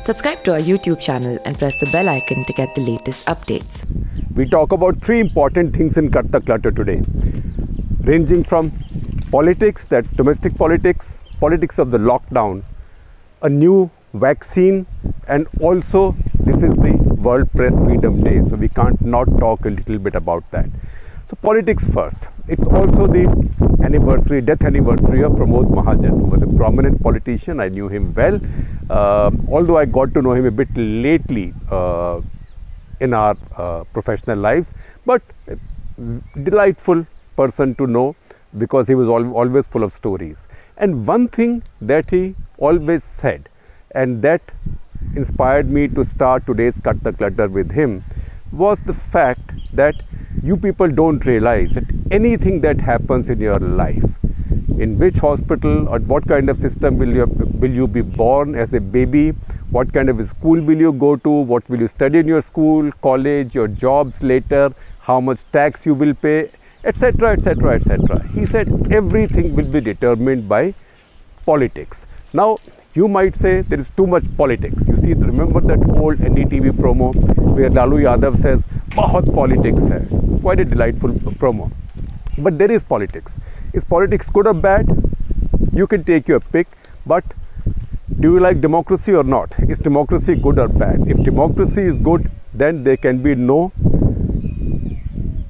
Subscribe to our YouTube channel and press the bell icon to get the latest updates. We talk about three important things in Cut the Clutter today, ranging from politics, that's domestic politics, politics of the lockdown, a new vaccine, and also this is the World Press Freedom Day, so we can't not talk a little bit about that. So politics first. It's also the death anniversary of Pramod Mahajan, who was a prominent politician. I knew him well, although I got to know him a bit lately in our professional lives, but a delightful person to know because he was always full of stories. And one thing that he always said, and that inspired me to start today's Cut the Clutter with him, was the fact that you people don't realize that anything that happens in your life, in which hospital or what kind of system will you be born as a baby, what kind of a school will you go to, what will you study in your school, college, your jobs later, how much tax you will pay, etc., etc., etc. He said everything will be determined by politics. Now, you might say there is too much politics. You see, remember that old NDTV promo where Lalu Yadav says, "Bahut politics hai." Quite a delightful promo. But there is politics. Is politics good or bad? You can take your pick. But do you like democracy or not? Is democracy good or bad? If democracy is good, then there can be no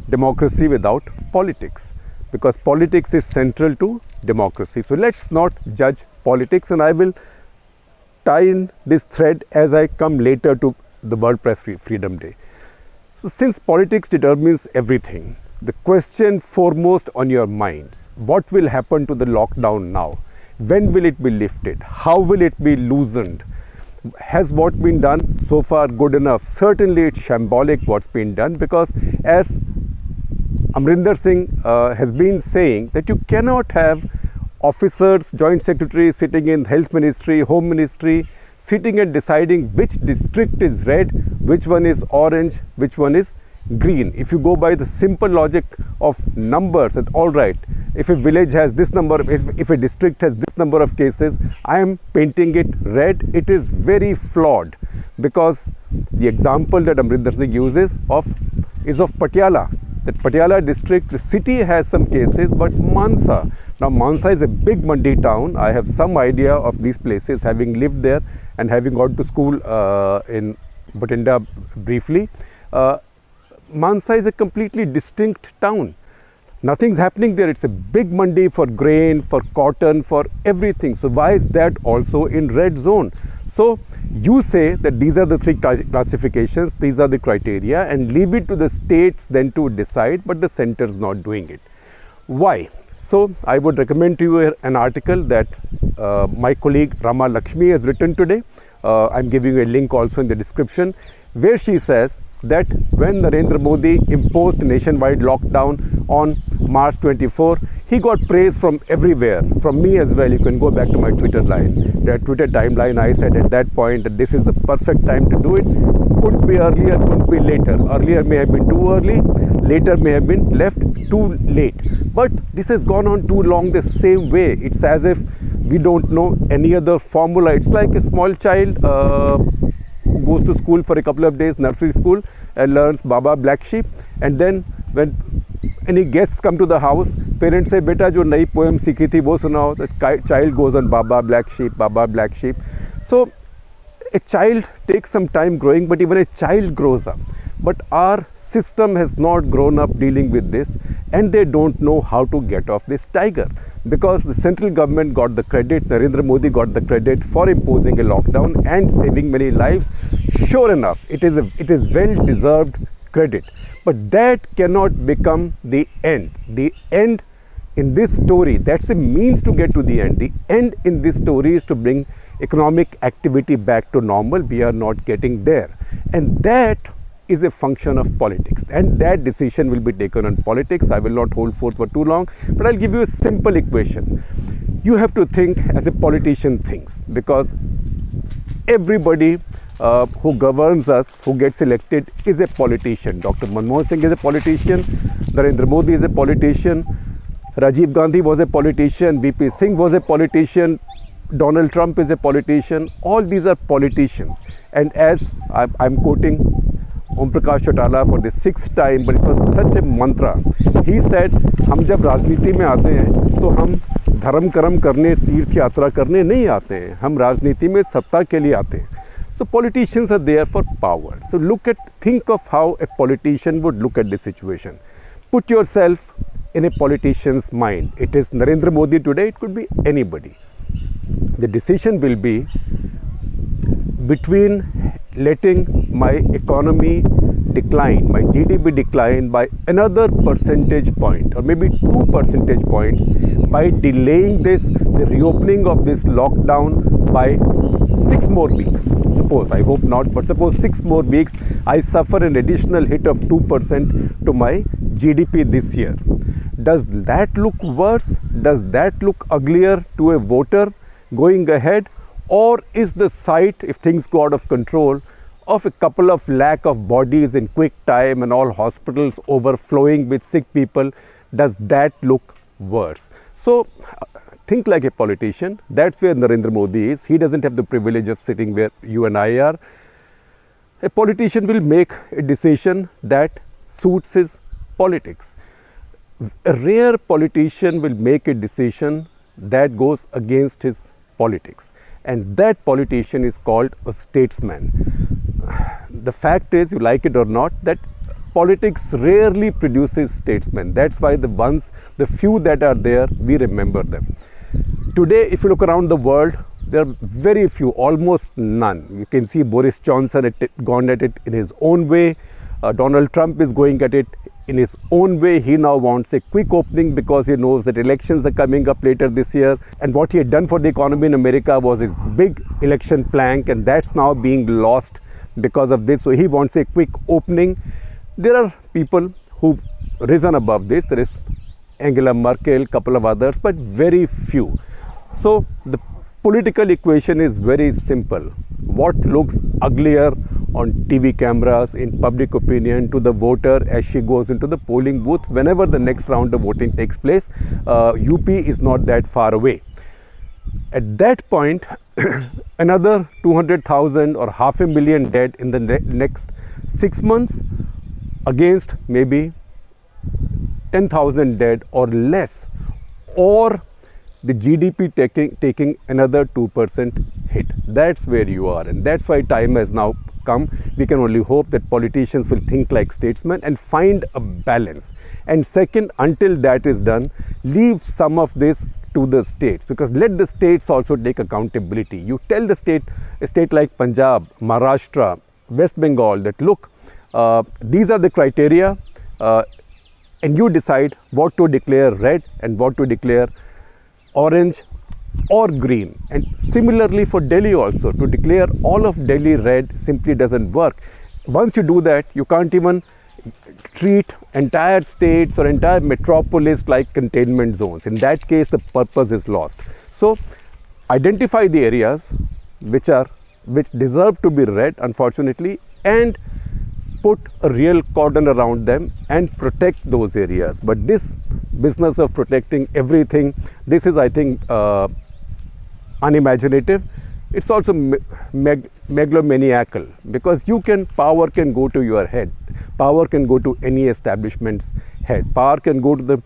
democracy without politics, because politics is central to democracy. So let's not judge politics, and I will tie in this thread as I come later to the World Press Freedom Day. So since politics determines everything, the question foremost on your minds, what will happen to the lockdown now? When will it be lifted? How will it be loosened? Has what been done so far good enough? Certainly it's shambolic what's been done, because as Amrinder Singh has been saying, that you cannot have officers, joint secretaries sitting in health ministry, home ministry, sitting and deciding which district is red, which one is orange, which one is green. If you go by the simple logic of numbers, that all right, if a village has this number, if a district has this number of cases, I am painting it red, it is very flawed, because the example that Amrinder Singh uses is of Patiala. That Patiala district, the city has some cases, but Mansa. Now Mansa is a big mandi town. I have some idea of these places, having lived there and having gone to school in Bhatinda briefly. Mansa is a completely distinct town. Nothing's happening there. It's a big mandi for grain, for cotton, for everything. So why is that also in red zone? So you say that these are the three classifications, these are the criteria, and leave it to the states then to decide, but the center is not doing it. Why? So I would recommend to you an article that my colleague Rama Lakshmi has written today. I'm giving you a link also in the description, where she says that when Narendra Modi imposed nationwide lockdown on March 24, he got praise from everywhere, from me as well. You can go back to my Twitter timeline. I said at that point that this is the perfect time to do it. Couldn't be earlier, couldn't be later. Earlier may have been too early, later may have been left too late. But this has gone on too long the same way. It's as if we don't know any other formula. It's like a small child who goes to school for a couple of days, nursery school, and learns Baba Black Sheep, and then when any guests come to the house, parents say, "Beta, jo nayi poem sikhi thi, wo sunao." The child goes on Baba Black Sheep, Baba Black Sheep. So a child takes some time growing, but even a child grows up. But our system has not grown up dealing with this, and they don't know how to get off this tiger, because the central government got the credit, Narendra Modi got the credit for imposing a lockdown and saving many lives. Sure enough, it is well deserved credit, but that cannot become the end. The end in this story, that's a means to get to the end. The end in this story is to bring economic activity back to normal. We are not getting there, and that is a function of politics, and that decision will be taken on politics. I will not hold forth for too long, but I'll give you a simple equation. You have to think as a politician thinks, because everybody who governs us, who gets elected, is a politician. Dr. Manmohan Singh is a politician, Narendra Modi is a politician, Rajiv Gandhi was a politician, VP Singh was a politician, Donald Trump is a politician. All these are politicians. And as I'm quoting Om Prakash Chautala for the 6th time, but it was such a mantra. He said, हम जब राजनीति में आते हैं तो हम धर्म कर्म करने, तीर्थ यात्रा करने नहीं आते हैं, हम राजनीति में सत्ता के लिए आते हैं. So politicians are there for power. So think of how a politician would look at this situation. Put yourself in a politician's mind. It is Narendra Modi today, it could be anybody. The decision will be between letting my economy decline, my GDP decline by another percentage point or maybe 2 percentage points by delaying the reopening of this lockdown by 6 more weeks. Suppose, I hope not, but suppose 6 more weeks, I suffer an additional hit of 2% to my GDP this year. Does that look worse? Does that look uglier to a voter going ahead? Or is the sight, if things go out of control, of a couple of lakh of bodies in quick time and all hospitals overflowing with sick people, does that look worse? So think like a politician. That's where Narendra Modi is. He doesn't have the privilege of sitting where you and I are. A politician will make a decision that suits his politics. A rare politician will make a decision that goes against his politics, and that politician is called a statesman. The fact is, you like it or not, that politics rarely produces statesmen. That's why the few that are there, we remember them. Today, if you look around the world, there are very few, almost none. You can see Boris Johnson gone at it in his own way. Donald Trump is going at it in his own way. He now wants a quick opening because he knows that elections are coming up later this year. And what he had done for the economy in America was his big election plank, and that's now being lost because of this. So he wants a quick opening. There are people who've risen above this. There is Angela Merkel, couple of others, but very few. So the political equation is very simple. What looks uglier on TV cameras, in public opinion, to the voter as she goes into the polling booth whenever the next round of voting takes place? UP is not that far away. At that point, another 200,000 or 500,000 dead in the next 6 months against maybe 10,000 dead or less, or the GDP taking another 2% hit. That's where you are, and that's why time has now come. We can only hope that politicians will think like statesmen and find a balance. And second, until that is done, leave some of this to the states, because let the states also take accountability. You tell the state, a state like Punjab, Maharashtra, West Bengal, that look, these are the criteria, and you decide what to declare red and what to declare orange or green. And similarly for Delhi also, to declare all of Delhi red simply doesn't work. Once you do that, you can't even treat entire states or entire metropolis like containment zones. In that case, the purpose is lost. So identify the areas which deserve to be red, unfortunately, and put a real cordon around them and protect those areas. But this business of protecting everything, this is, I think, unimaginative. It's also megalomaniacal, because power can go to your head. Power can go to any establishment's head. Power can go to the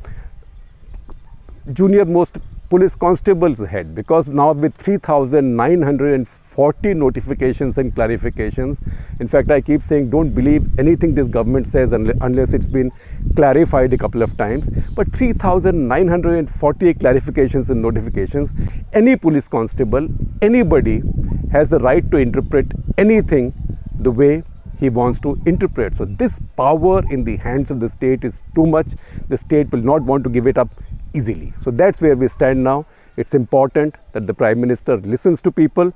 junior most police constable's head, because now with 3,940 notifications and clarifications, in fact, I keep saying don't believe anything this government says unless it's been clarified a couple of times, but 3,940 clarifications and notifications, any police constable, anybody has the right to interpret anything the way he wants to interpret. So this power in the hands of the state is too much. The state will not want to give it up easily. So that's where we stand now. It's important that the Prime Minister listens to people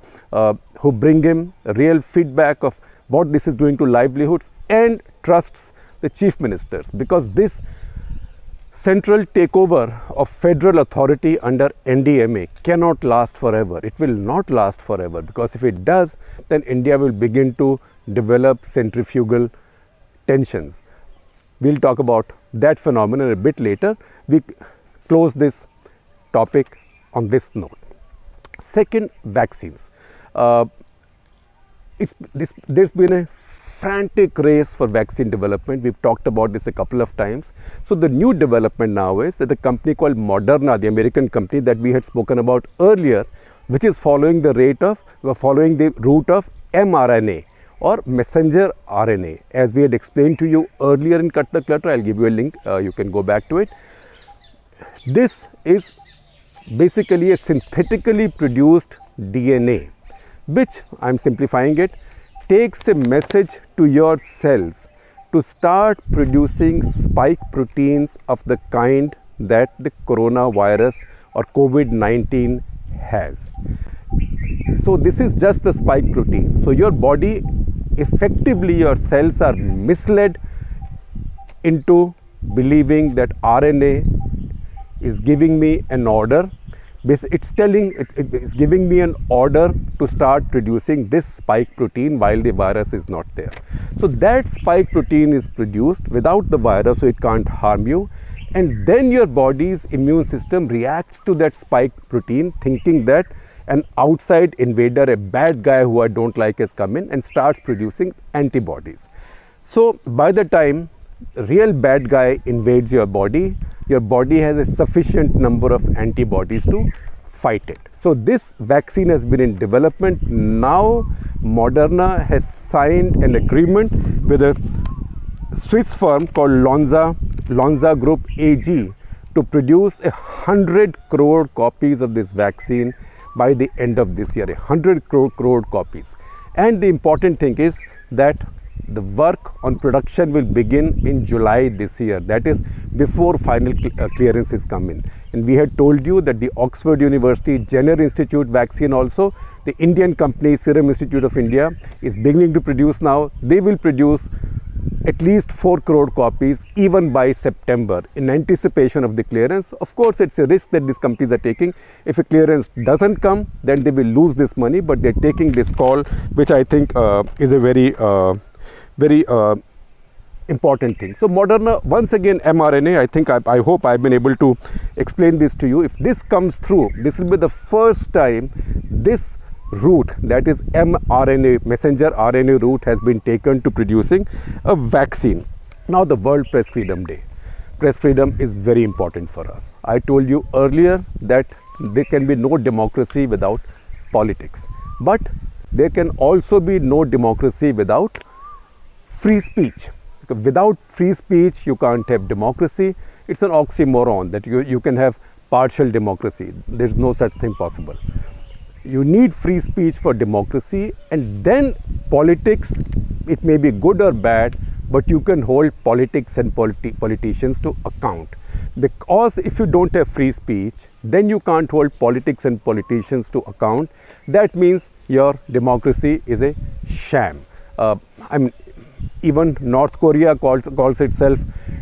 who bring him a real feedback of what this is doing to livelihoods, and trusts the Chief Ministers, because this central takeover of federal authority under NDMA cannot last forever. It will not last forever, because if it does, then India will begin to develop centrifugal tensions. We'll talk about that phenomenon a bit later. We close this topic on this note. Second, vaccines. There's been a frantic race for vaccine development. We've talked about this a couple of times. So the new development now is that the company called Moderna, the American company that we had spoken about earlier, which is following the route of mRNA or messenger RNA. As we had explained to you earlier in Cut the Clutter, I'll give you a link, you can go back to it. This is basically a synthetically produced DNA, which, I'm simplifying it, takes a message to your cells to start producing spike proteins of the kind that the coronavirus or COVID-19 has. So this is just the spike protein. So your body, effectively your cells are misled into believing that RNA is giving me an order. It's giving me an order to start producing this spike protein while the virus is not there. So that spike protein is produced without the virus, so it can't harm you. And then your body's immune system reacts to that spike protein, thinking that an outside invader, a bad guy who I don't like, has come in, and starts producing antibodies. So by the time a real bad guy invades your body has a sufficient number of antibodies to fight it. So this vaccine has been in development. Now Moderna has signed an agreement with a Swiss firm called Lonza Group AG to produce 100 crore copies of this vaccine by the end of this year. 100 crore copies. And the important thing is that the work on production will begin in July this year, that is before final clearances come in. And we had told you that the Oxford University Jenner Institute vaccine also, the Indian company Serum Institute of India is beginning to produce now. They will produce at least 4 crore copies even by September in anticipation of the clearance. Of course, it's a risk that these companies are taking. If a clearance doesn't come, then they will lose this money, but they're taking this call, which I think is a very important thing. So Moderna, once again mRNA, I hope I've been able to explain this to you. If this comes through, this will be the first time this route, that is mRNA, messenger RNA route, has been taken to producing a vaccine. Now the World Press Freedom Day. Press freedom is very important for us. I told you earlier that there can be no democracy without politics, but there can also be no democracy without free speech. Because without free speech you can't have democracy. It's an oxymoron that you can have partial democracy. There's no such thing possible. You need free speech for democracy, and then politics, it may be good or bad, but you can hold politics and politicians to account. Because if you don't have free speech, then you can't hold politics and politicians to account. That means your democracy is a sham. Even North Korea calls itself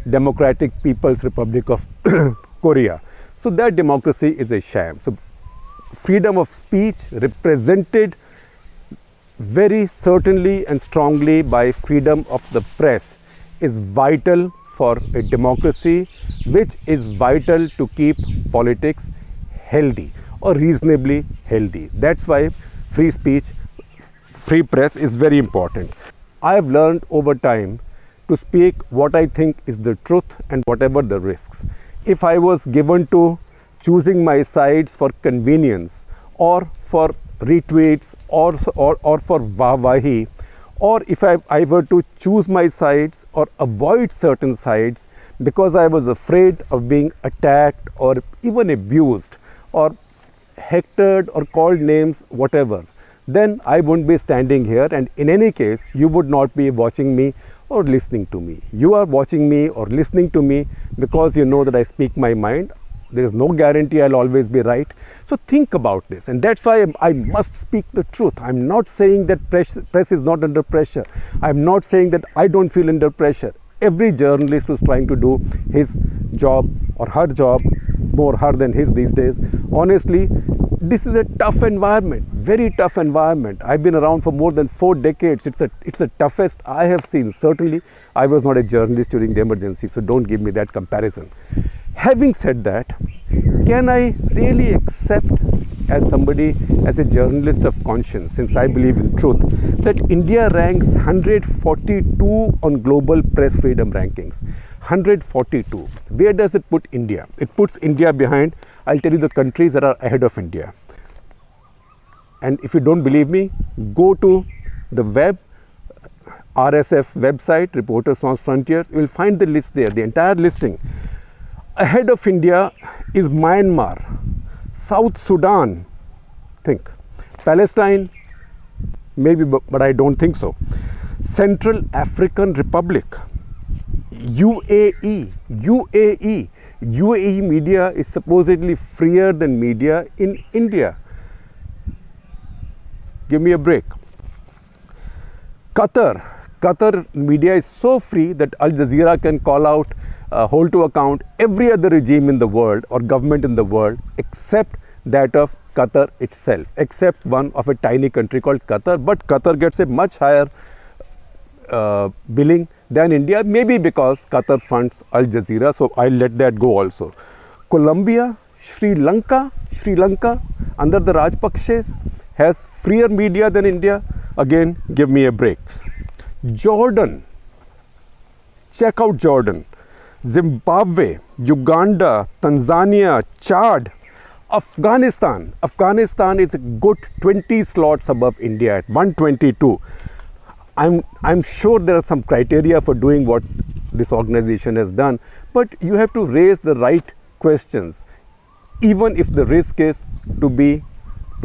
Democratic People's Republic of Korea. So that democracy is a sham. So freedom of speech, represented very certainly and strongly by freedom of the press, is vital for a democracy, which is vital to keep politics healthy or reasonably healthy. That's why free speech, free press is very important. I have learned over time to speak what I think is the truth and whatever the risks. If I was given to choosing my sides for convenience or for retweets or for wahi, or if I were to choose my sides or avoid certain sides because I was afraid of being attacked or even abused or hectored or called names, whatever, then I wouldn't be standing here, and in any case you would not be watching me or listening to me. You are watching me or listening to me because you know that I speak my mind. There is no guarantee I'll always be right. So think about this, and that's why I must speak the truth. I'm not saying that press is not under pressure. I'm not saying that I don't feel under pressure. Every journalist who's trying to do his job or her job, more her than his these days, honestly, this is a tough environment, very tough environment. I've been around for more than 4 decades. It's the toughest I have seen. Certainly, I was not a journalist during the emergency, so don't give me that comparison. Having said that, can I really accept as somebody, as a journalist of conscience, since I believe in truth, that India ranks 142 on global press freedom rankings? 142. Where does it put India? It puts India behind, I'll tell you the countries that are ahead of India. And if you don't believe me, go to the web, RSF website, Reporters Sans Frontiers, you will find the list there, the entire listing. Ahead of India is Myanmar, South Sudan, think, Palestine, maybe, but I don't think so. Central African Republic, UAE media is supposedly freer than media in India. Give me a break. Qatar media is so free that Al Jazeera can call out, hold to account every other regime in the world or government in the world except that of Qatar itself, except one of a tiny country called Qatar. But Qatar gets a much higher billing than India, maybe because Qatar funds Al Jazeera, so I'll let that go also. Colombia, Sri Lanka under the Rajpakshes has freer media than India. Again, give me a break. Jordan, check out Jordan. Zimbabwe, Uganda, Tanzania, Chad, Afghanistan is a good 20 slots above India at 122. I'm sure there are some criteria for doing what this organization has done, but you have to raise the right questions, even if the risk is to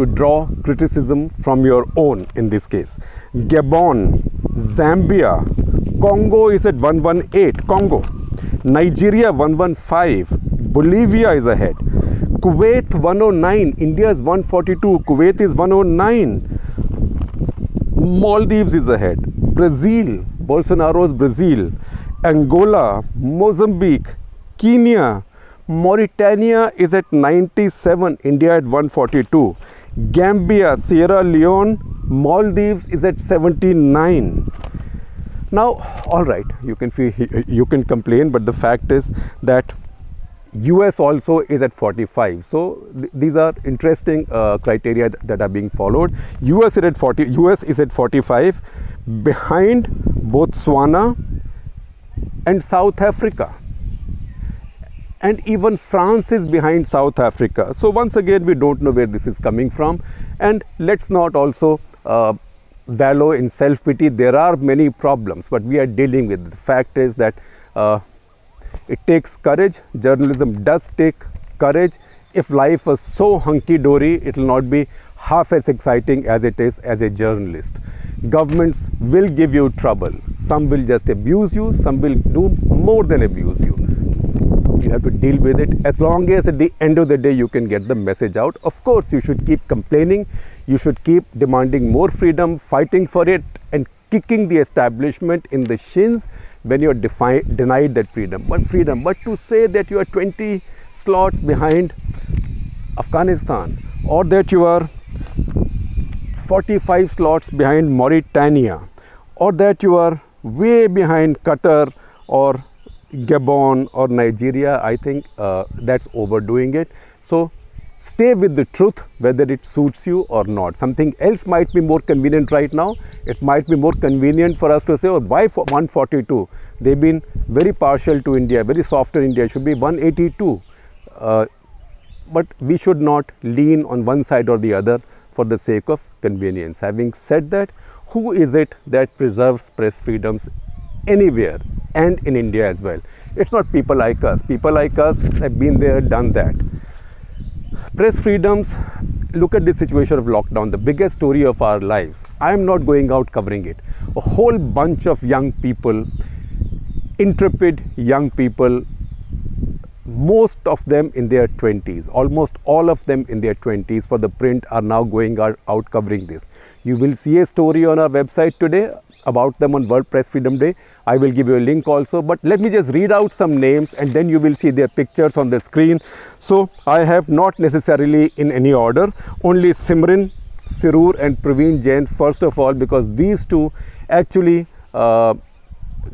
draw criticism from your own in this case. Gabon, Zambia, Congo is at 118, Congo. Nigeria 115, Bolivia is ahead. Kuwait 109, India is 142, Kuwait is 109. Maldives is ahead. Brazil, Bolsonaro's Brazil. Angola, Mozambique, Kenya, Mauritania is at 97, India at 142. Gambia, Sierra Leone, Maldives is at 79. Now, all right, you can complain, but the fact is that US also is at 45. So these are interesting criteria that are being followed. US is at 45, behind Botswana and South Africa. And even France is behind South Africa. So once again, we don't know where this is coming from. And let's not also wallow in self-pity. There are many problems, but we are dealing with it. The fact is that it takes courage. Journalism does take courage. If life was so hunky-dory, it will not be half as exciting as it is as a journalist. Governments will give you trouble. Some will just abuse you. Some will do more than abuse you. You have to deal with it, as long as at the end of the day you can get the message out. Of course, you should keep complaining. You should keep demanding more freedom, fighting for it, and kicking the establishment in the shins when you are denied that freedom. But to say that you are 20 slots behind Afghanistan, or that you are 45 slots behind Mauritania, or that you are way behind Qatar or Gabon or Nigeria, I think that's overdoing it. So stay with the truth, whether it suits you or not. Something else might be more convenient right now. It might be more convenient for us to say, oh, why 142? They've been very partial to India, very soft on India. It should be 182. But we should not lean on one side or the other for the sake of convenience. Having said that, who is it that preserves press freedoms anywhere and in India as well? It's not people like us. People like us have been there, done that. Press freedoms, look at the situation of lockdown, the biggest story of our lives. I'm not going out covering it. A whole bunch of young people, intrepid young people, most of them in their 20s, almost all of them in their 20s for the print, are now going out covering this. You will see a story on our website today about them on World Press Freedom Day. I will give you a link also, but let me just read out some names and then you will see their pictures on the screen. So I have not necessarily in any order, only Simran Sirur and Praveen Jain first of all, because these two actually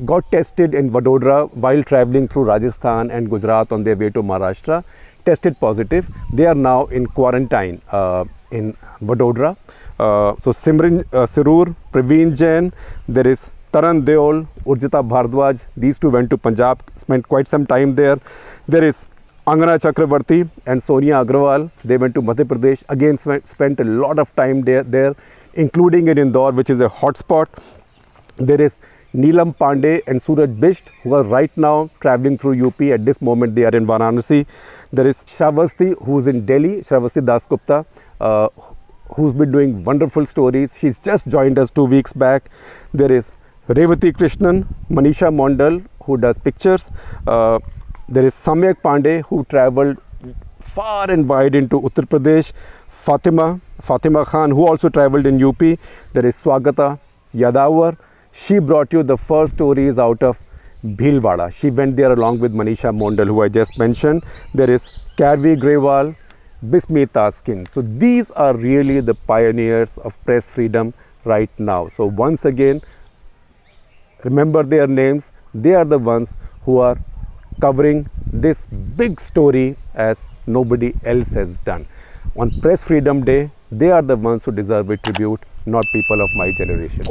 got tested in Vadodara while traveling through Rajasthan and Gujarat on their way to Maharashtra, tested positive. They are now in quarantine in Vadodara. So Simran Sirur, Praveen Jain, there is Taran Deol, Urjita Bhardwaj. These two went to Punjab, spent quite some time there. There is Angana Chakrabarti and Sonia Agrawal. They went to Madhya Pradesh, again spent a lot of time there, including in Indore, which is a hotspot. There is Neelam Pandey and Suraj Bisht, who are right now traveling through UP. At this moment, they are in Varanasi. There is Shravasti, who is in Delhi, Shravasti Dasgupta, who's been doing wonderful stories. She's just joined us 2 weeks back. There is Revati Krishnan, Manisha Mondal, who does pictures. There is Samyak Pandey, who traveled far and wide into Uttar Pradesh. Fatima Khan, who also traveled in UP. There is Swagata Yadawar. She brought you the first stories out of Bhilwara. She went there along with Manisha Mondal, who I just mentioned. There is Karvi Grewal, Bismita Skin. So these are really the pioneers of press freedom right now. So once again, remember their names. They are the ones who are covering this big story as nobody else has done. On Press Freedom Day, they are the ones who deserve a tribute, not people of my generation.